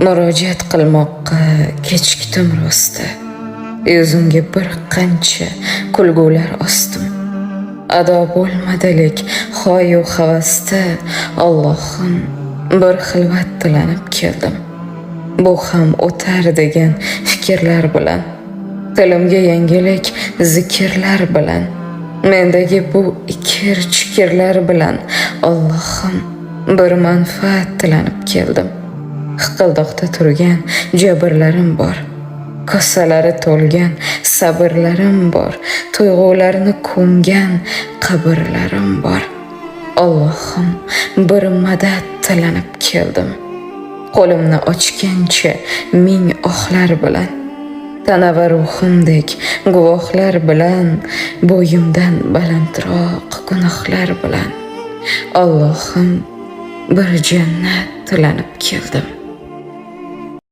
murojaat qilmoqqa kechikdim rosti. Yuzimga bir qancha kulgular osdim. Ado bo'lmadalik xoyu havasda Allohim bir xilvat tilanib keldim. Bu ham o'tar degan fikrlar bilan, tilimga yangilik zikrlar bilan, mendagi bu ikir-chikirlar bilan Allohim bir manfaat tilanib keldim. Hiqildoqda turgan jabrlarim bor, kosalari to'lgan sabrlarim bor, tuyg'ularni ko'mgan qabrlarim bor. Allohim bir madad tilanib keldim. Qo'limni ochgancha ming ohlar bilan, tana va ruhimdek guvohlar bilan, bo'yimdan balandroq gunohlar bilan Allohim bir jannat tilanib keldim.